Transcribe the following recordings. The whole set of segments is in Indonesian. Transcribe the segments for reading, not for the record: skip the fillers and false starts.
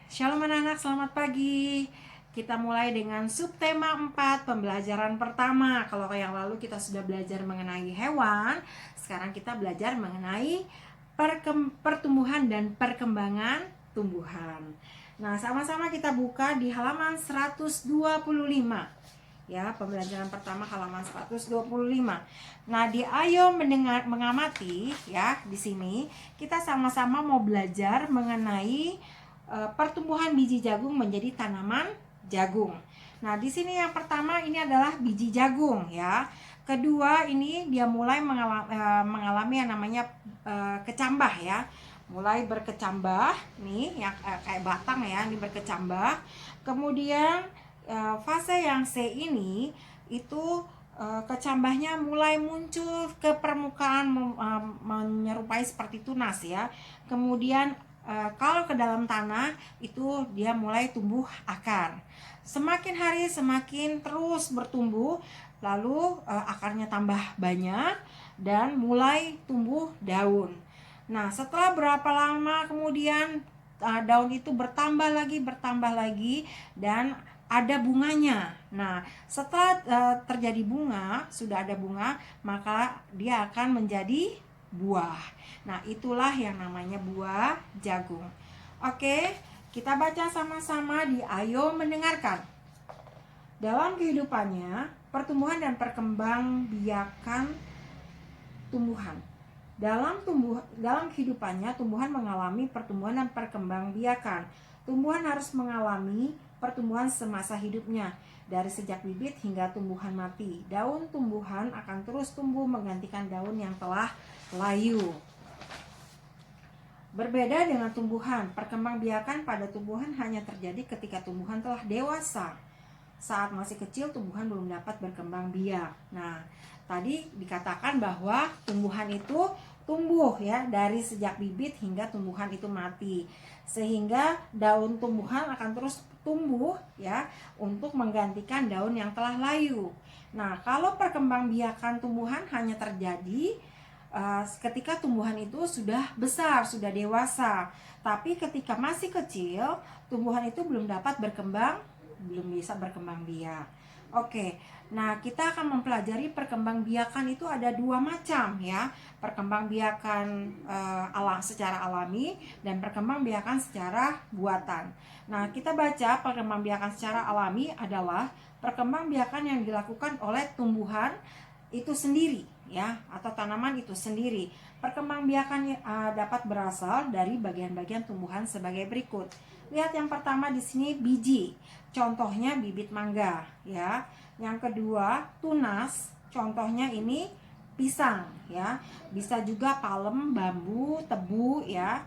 Shalom anak-anak, selamat pagi. Kita mulai dengan subtema 4, pembelajaran pertama. Kalau yang lalu kita sudah belajar mengenai hewan, sekarang kita belajar mengenai pertumbuhan dan perkembangan tumbuhan. Nah, sama-sama kita buka di halaman 125. Ya, pembelajaran pertama halaman 125. Nah, di ayo mengamati ya, di sini kita sama-sama mau belajar mengenai pertumbuhan biji jagung menjadi tanaman jagung. Nah, di sini yang pertama ini adalah biji jagung ya. Kedua ini dia mulai mengalami yang namanya kecambah ya. Mulai berkecambah nih yang kayak batang ya, ini berkecambah. Kemudian fase yang C ini itu kecambahnya mulai muncul ke permukaan menyerupai seperti tunas ya. Kemudian kalau ke dalam tanah itu dia mulai tumbuh akar. Semakin hari semakin terus bertumbuh, lalu akarnya tambah banyak dan mulai tumbuh daun. Nah, setelah berapa lama kemudian daun itu bertambah lagi dan ada bunganya. Nah, setelah terjadi bunga, sudah ada bunga, maka dia akan menjadi buah. Nah, itulah yang namanya buah jagung. Oke, kita baca sama-sama di Ayo Mendengarkan. Dalam kehidupannya, pertumbuhan dan perkembangbiakan tumbuhan. Dalam kehidupannya, tumbuhan mengalami pertumbuhan dan perkembangbiakan. Tumbuhan harus mengalami pertumbuhan semasa hidupnya, dari sejak bibit hingga tumbuhan mati. Daun tumbuhan akan terus tumbuh menggantikan daun yang telah layu. Berbeda dengan tumbuhan, perkembangbiakan pada tumbuhan hanya terjadi ketika tumbuhan telah dewasa. Saat masih kecil, tumbuhan belum dapat berkembang biak. Nah, tadi dikatakan bahwa tumbuhan itu tumbuh ya dari sejak bibit hingga tumbuhan itu mati, sehingga daun tumbuhan akan terus tumbuh ya untuk menggantikan daun yang telah layu. Nah, kalau perkembangbiakan tumbuhan hanya terjadi ketika tumbuhan itu sudah besar, sudah dewasa. Tapi ketika masih kecil, tumbuhan itu belum dapat berkembang, belum bisa berkembang biak. Oke, nah kita akan mempelajari perkembangbiakan itu ada dua macam ya. Perkembangbiakan secara alami dan perkembangbiakan secara buatan. Nah, kita baca perkembangbiakan secara alami adalah perkembangbiakan yang dilakukan oleh tumbuhan itu sendiri ya, atau tanaman itu sendiri. Perkembangbiakan dapat berasal dari bagian-bagian tumbuhan sebagai berikut. Lihat yang pertama di sini biji. Contohnya bibit mangga ya. Yang kedua tunas. Contohnya ini pisang ya. Bisa juga palem, bambu, tebu ya.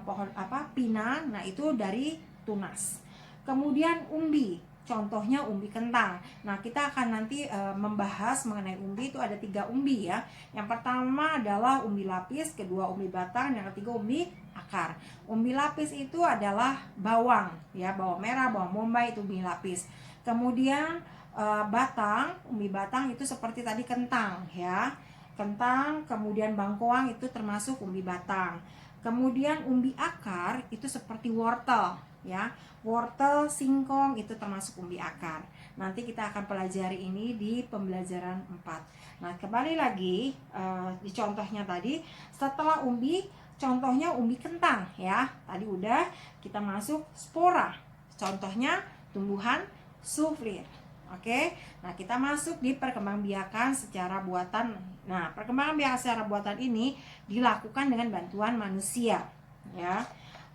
Pohon pinang. Nah, itu dari tunas. Kemudian umbi. Contohnya umbi kentang. Nah, kita akan nanti membahas mengenai umbi. Itu ada 3 umbi ya. Yang pertama adalah umbi lapis, kedua umbi batang, yang ketiga umbi akar. Umbi lapis itu adalah bawang ya, bawang merah, bawang bombay, itu umbi lapis. Kemudian umbi batang itu seperti tadi kentang ya. Kentang, kemudian bangkoang itu termasuk umbi batang. Kemudian umbi akar itu seperti wortel ya. Wortel, singkong itu termasuk umbi akar. Nanti kita akan pelajari ini di pembelajaran 4. Nah, kembali lagi di contohnya tadi, setelah umbi, contohnya umbi kentang ya. Tadi udah, kita masuk spora. Contohnya tumbuhan suflir. Oke. Nah, kita masuk di perkembangbiakan secara buatan. Nah, perkembangbiakan secara buatan ini dilakukan dengan bantuan manusia ya.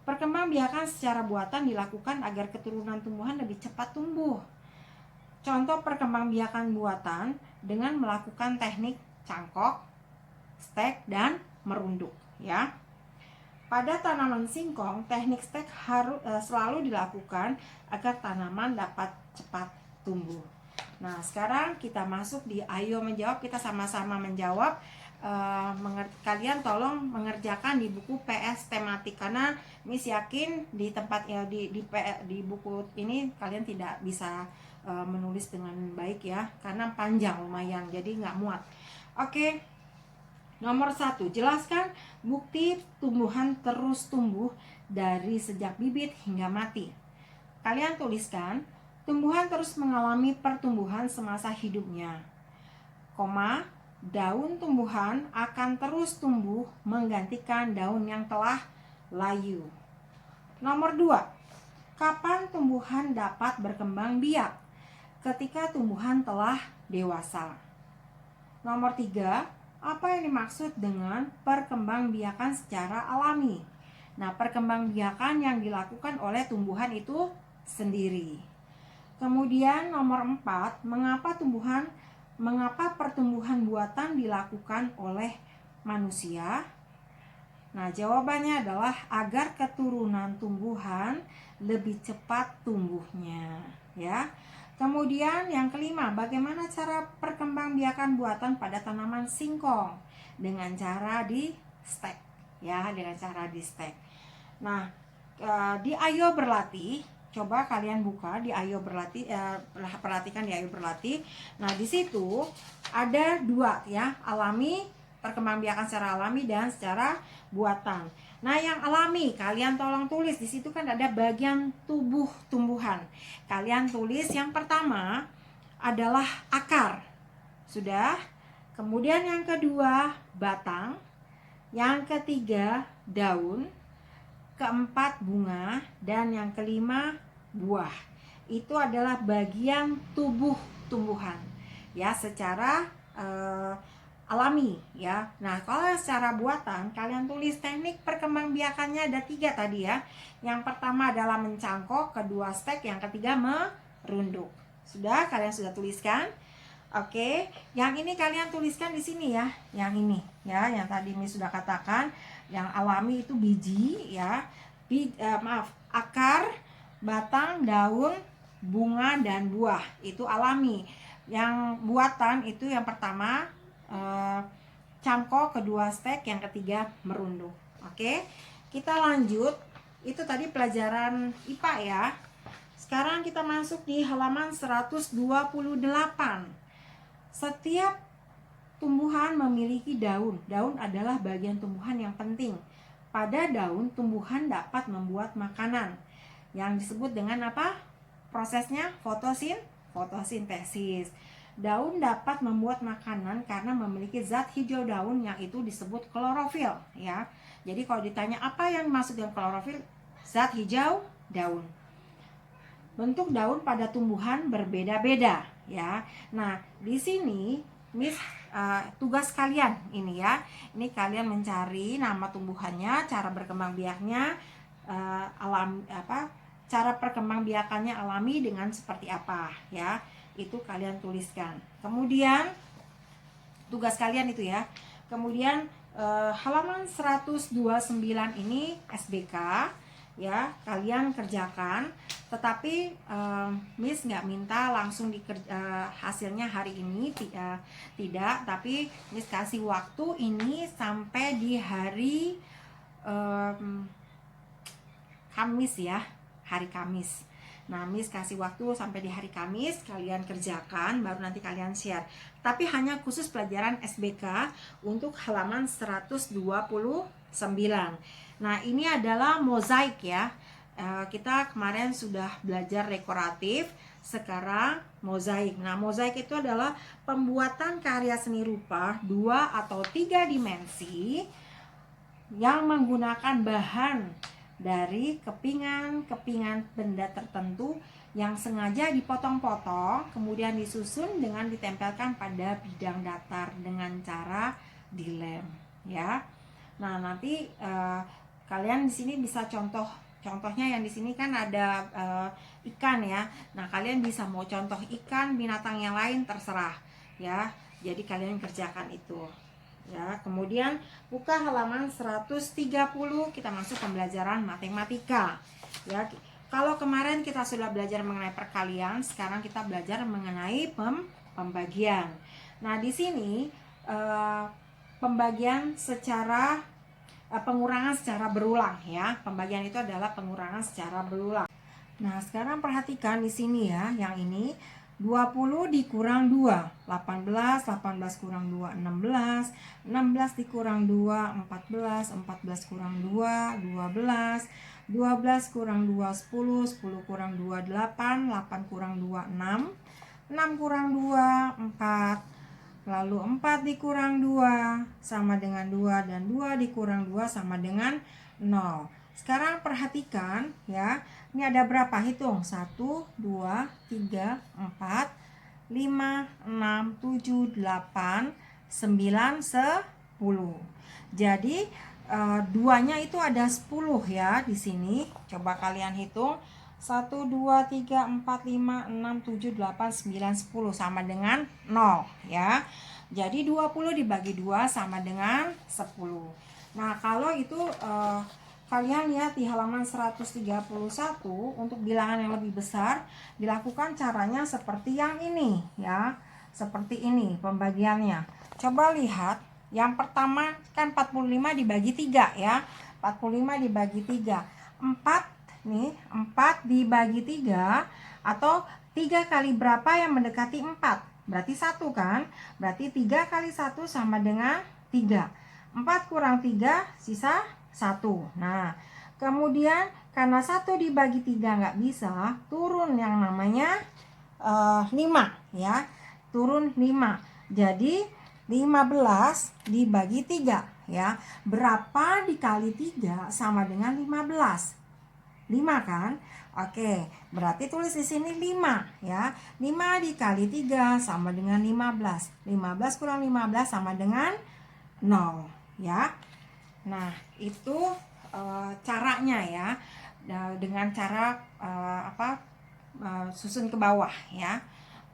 Perkembangbiakan secara buatan dilakukan agar keturunan tumbuhan lebih cepat tumbuh. Contoh perkembangbiakan buatan dengan melakukan teknik cangkok, stek, dan merunduk ya. Pada tanaman singkong, teknik stek harus selalu dilakukan agar tanaman dapat cepat tumbuh. Nah, sekarang kita masuk di Ayo Menjawab. Kita sama-sama menjawab. Kalian tolong mengerjakan di buku PS tematik, karena Miss yakin di tempat ya di buku ini kalian tidak bisa menulis dengan baik ya, karena panjang lumayan, jadi nggak muat. Oke. Nomor 1, jelaskan bukti tumbuhan terus tumbuh dari sejak bibit hingga mati. Kalian tuliskan, tumbuhan terus mengalami pertumbuhan semasa hidupnya. Koma, daun tumbuhan akan terus tumbuh menggantikan daun yang telah layu. Nomor 2, kapan tumbuhan dapat berkembang biak? Ketika tumbuhan telah dewasa. Nomor 3, apa yang dimaksud dengan perkembangbiakan secara alami? Nah, perkembangbiakan yang dilakukan oleh tumbuhan itu sendiri. Kemudian nomor 4, mengapa pertumbuhan buatan dilakukan oleh manusia? Nah, jawabannya adalah agar keturunan tumbuhan lebih cepat tumbuhnya, ya. Kemudian yang kelima, bagaimana cara perkembangbiakan buatan pada tanaman singkong? Dengan cara di stek, ya, dengan cara di stek. Nah, di Ayo Berlatih, coba kalian buka di Ayo Berlatih, perhatikan di Ayo Berlatih. Nah, di situ ada 2, ya, alami, perkembangbiakan secara alami dan secara buatan. Nah, yang alami kalian tolong tulis, di situ kan ada bagian tubuh tumbuhan. Kalian tulis yang pertama adalah akar. Sudah? Kemudian yang kedua batang, yang ketiga daun, keempat bunga, dan yang kelima buah. Itu adalah bagian tubuh tumbuhan, ya, secara alami, ya. Nah, kalau secara buatan kalian tulis teknik perkembangbiakannya ada 3 tadi, ya. Yang pertama adalah mencangkok, kedua stek, yang ketiga merunduk. Sudah, kalian sudah tuliskan? Oke, yang ini kalian tuliskan di sini, ya. Yang ini, ya, yang tadi Miss sudah katakan, yang alami itu biji, ya. Akar, batang, daun, bunga, dan buah. Itu alami. Yang buatan itu yang pertama cangkok, kedua stek, yang ketiga merunduk. Oke, kita lanjut. Itu tadi pelajaran IPA, ya. Sekarang kita masuk di halaman 128. Setiap tumbuhan memiliki daun. Daun adalah bagian tumbuhan yang penting. Pada daun, tumbuhan dapat membuat makanan yang disebut dengan apa? Prosesnya fotosintesis. Daun dapat membuat makanan karena memiliki zat hijau daun yang itu disebut klorofil, ya. Jadi kalau ditanya apa yang dimaksud dengan klorofil, zat hijau daun. Bentuk daun pada tumbuhan berbeda-beda, ya. Nah, di sini Miss tugas kalian ini, ya. Ini kalian mencari nama tumbuhannya, cara berkembangbiaknya cara perkembangbiakannya alami dengan seperti apa, ya. Itu kalian tuliskan. Kemudian tugas kalian itu, ya. Kemudian halaman 129 ini SBK, ya, kalian kerjakan. Tetapi Miss nggak minta langsung hasilnya hari ini, tidak, tapi Miss kasih waktu ini sampai di hari Kamis, ya, hari Kamis. Nah, Miss kasih waktu sampai di hari Kamis, kalian kerjakan, baru nanti kalian share. Tapi hanya khusus pelajaran SBK untuk halaman 129. Nah, ini adalah mozaik, ya. Kita kemarin sudah belajar dekoratif, sekarang mozaik. Nah, mozaik itu adalah pembuatan karya seni rupa 2 atau 3 dimensi yang menggunakan bahan dari kepingan benda tertentu yang sengaja dipotong-potong, kemudian disusun dengan ditempelkan pada bidang datar dengan cara dilem, ya. Nah, nanti kalian di sini bisa contohnya yang di sini kan ada ikan, ya. Nah, kalian bisa mau contoh ikan, binatang yang lain, terserah, ya. Jadi kalian kerjakan itu, ya. Kemudian buka halaman 130, kita masuk pembelajaran matematika, ya. Kalau kemarin kita sudah belajar mengenai perkalian, sekarang kita belajar mengenai pembagian. Nah, di sini pembagian secara pengurangan secara berulang, ya. Pembagian itu adalah pengurangan secara berulang. Nah, sekarang perhatikan di sini, ya, yang ini 20 dikurang 2, 18, 18 kurang 2, 16, 16 dikurang 2, 14, 14 kurang 2, 12, 12 kurang 2, 10, 10 kurang 2, 8, 8 kurang 2, 6, 6 kurang 2, 4, lalu 4 dikurang 2 sama dengan 2, dan 2 dikurang 2 sama dengan 0. Sekarang perhatikan ya, ini ada berapa? Hitung. 1, 2, 3, 4, 5, 6, 7, 8, 9, 10. Jadi duanya itu ada 10 ya di sini. Coba kalian hitung. 1, 2, 3, 4, 5, 6, 7, 8, 9, 10 sama dengan 0 ya. Jadi 20 dibagi 2 sama dengan 10. Nah, kalau itu kalian lihat di halaman 131, untuk bilangan yang lebih besar dilakukan caranya seperti yang ini ya. Seperti ini pembagiannya. Coba lihat, yang pertama kan 45 dibagi 3 ya. 45 dibagi 3. 4 nih, 4 dibagi 3, atau 3 kali berapa yang mendekati 4? Berarti 1 kan? Berarti 3 kali 1 sama dengan 3. 4 kurang 3 sisa 1. Nah, kemudian karena 1 dibagi 3 nggak bisa, turun yang namanya 5 ya. Turun 5. Jadi 15 dibagi 3 ya. Berapa dikali 3 sama dengan 15? 5 kan? Oke, berarti tulis di sini 5 ya. 5 dikali 3 sama dengan 15. 15 kurang 15 sama dengan 0 ya. Nah, itu caranya ya. Dengan cara susun ke bawah ya,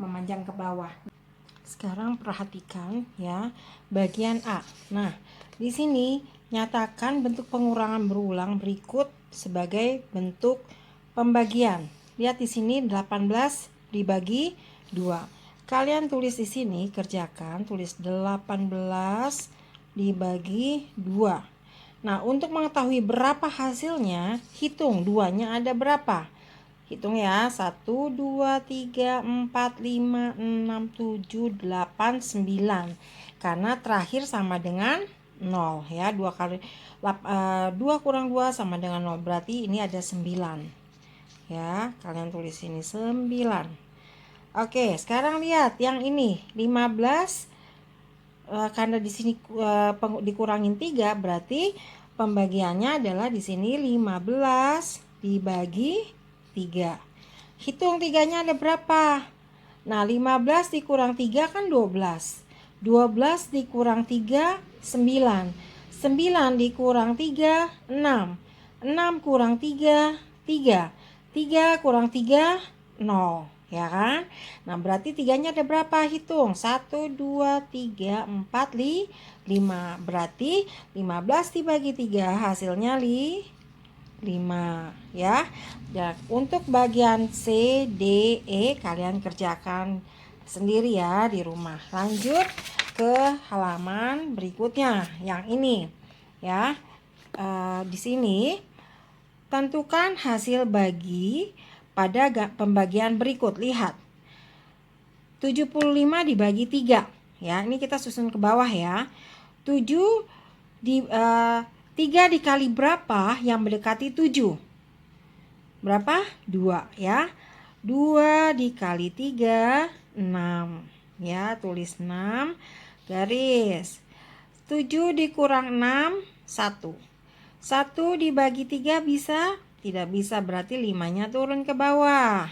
memanjang ke bawah. Sekarang perhatikan ya, bagian A. Nah, di sini nyatakan bentuk pengurangan berulang berikut sebagai bentuk pembagian. Lihat di sini 18 dibagi 2. Kalian tulis di sini, kerjakan, tulis 18 dibagi 2. Nah, untuk mengetahui berapa hasilnya, hitung 2-nya ada berapa. Hitung ya, 1, 2, 3, 4, 5, 6, 7, 8, 9. Karena terakhir sama dengan 0 ya. 2 kurang 2 sama dengan 0. Berarti ini ada 9. Ya, kalian tulis ini 9. Oke, sekarang lihat yang ini 15. Karena di sini dikurangin 3, berarti pembagiannya adalah di sini 15 dibagi 3. Hitung 3-nya ada berapa? Nah, 15 dikurang 3 kan 12. 12 dikurang 3, 9. 9 dikurang 3, 6. 6 kurang 3, 3. 3 kurang 3, 0. Ya kan? Nah, berarti 3-nya ada berapa? Hitung. 1, 2, 3, 4, 5. Berarti 15 dibagi 3 hasilnya 5 ya. Dan untuk bagian C, D, E kalian kerjakan sendiri ya di rumah. Lanjut ke halaman berikutnya yang ini ya. Di sini tentukan hasil bagi pada pembagian berikut. Lihat, 75 dibagi 3 ya. Ini kita susun ke bawah ya. 3 dikali berapa yang mendekati 7? Berapa? 2 ya. 2 dikali 3, 6 ya. Tulis 6 garis. 7 dikurang 6, 1. 1 dibagi 3 bisa? Tidak bisa, berarti 5-nya turun ke bawah.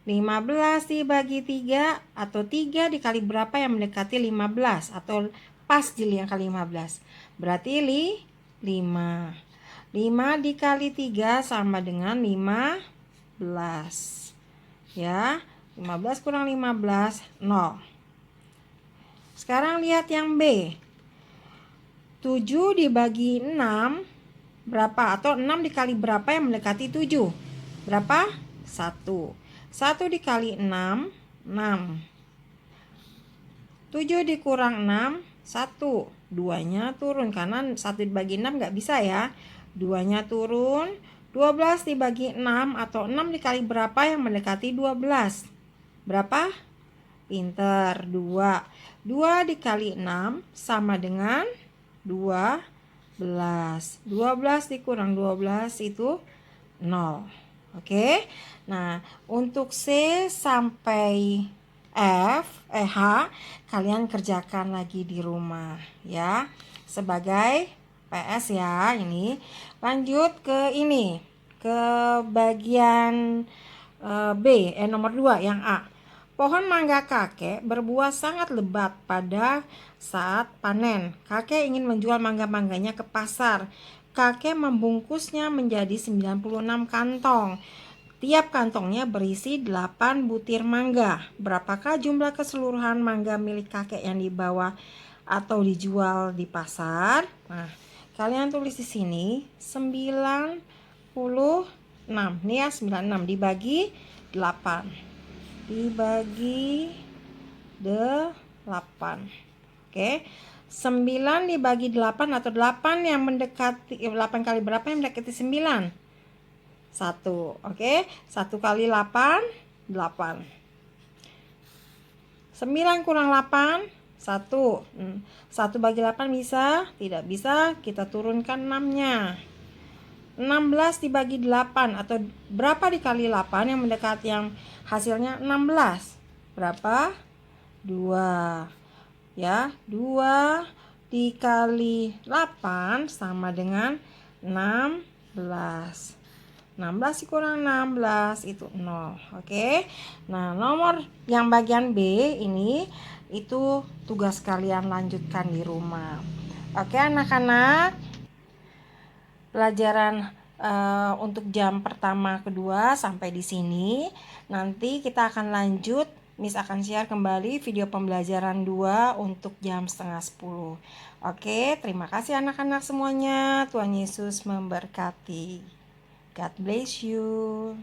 15 dibagi 3, atau 3 dikali berapa yang mendekati 15, atau pas di yang kali 15. Berarti 5. 5 dikali 3 sama dengan 15. Ya, 15 kurang 15, 0. Sekarang lihat yang B. 7 dibagi 6 berapa? Atau 6 dikali berapa yang mendekati 7? Berapa? 1. 1 dikali 6, 6. 7 dikurang 6, 1. 2-nya turun karena 1 dibagi 6 nggak bisa ya. 2-nya turun. 12 dibagi 6 atau 6 dikali berapa yang mendekati 12? Berapa? Pinter. 2. 2 dikali 6 sama dengan 12. 12 dikurang 12 itu 0. Oke. Nah, untuk C sampai H kalian kerjakan lagi di rumah ya. Sebagai PS ya ini. Lanjut ke ini. Ke bagian nomor 2 yang A. Pohon mangga kakek berbuah sangat lebat pada saat panen. Kakek ingin menjual mangga-mangganya ke pasar. Kakek membungkusnya menjadi 96 kantong. Tiap kantongnya berisi 8 butir mangga. Berapakah jumlah keseluruhan mangga milik kakek yang dibawa atau dijual di pasar? Nah, kalian tulis di sini 96. Nih ya, 96 dibagi 8. Dibagi 8. Oke. 9 dibagi 8 atau 8 yang mendekati 8 kali berapa yang mendekati 9? 1. Oke. 1 kali 8 8. 9 kurang 8 1. 1 bagi 8 bisa? Tidak bisa, kita turunkan 6-nya. 16 dibagi 8 atau berapa dikali 8 yang mendekati yang hasilnya 16? Berapa? 2. Ya, 2 dikali 8 sama dengan 16. 16 dikurang 16 itu 0. Oke. Nah, nomor yang bagian B ini itu tugas kalian lanjutkan di rumah. Oke, anak-anak. Pelajaran untuk jam pertama kedua sampai di sini. Nanti kita akan lanjut. Miss akan share kembali video pembelajaran 2 untuk jam setengah 10. Oke, terima kasih anak-anak semuanya. Tuhan Yesus memberkati. God bless you.